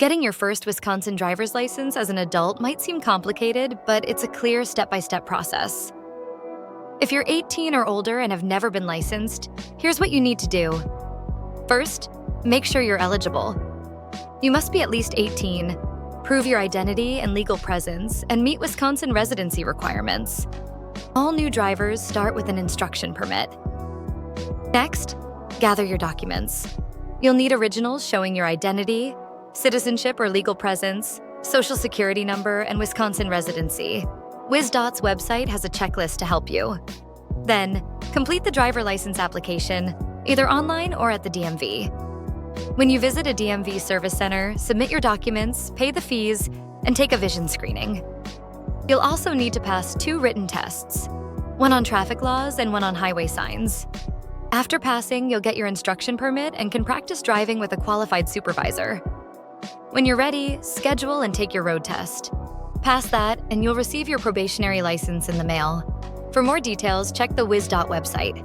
Getting your first Wisconsin driver's license as an adult might seem complicated, but it's a clear step-by-step process. If you're 18 or older and have never been licensed, here's what you need to do. First, make sure you're eligible. You must be at least 18, prove your identity and legal presence, and meet Wisconsin residency requirements. All new drivers start with an instruction permit. Next, gather your documents. You'll need originals showing your identity, citizenship or legal presence, social security number, and Wisconsin residency. WisDOT's website has a checklist to help you. Then, complete the driver license application, either online or at the DMV. When you visit a DMV service center, submit your documents, pay the fees, and take a vision screening. You'll also need to pass 2 written tests, one on traffic laws and one on highway signs. After passing, you'll get your instruction permit and can practice driving with a qualified supervisor. When you're ready, schedule and take your road test. Pass that, and you'll receive your probationary license in the mail. For more details, check the WisDOT website.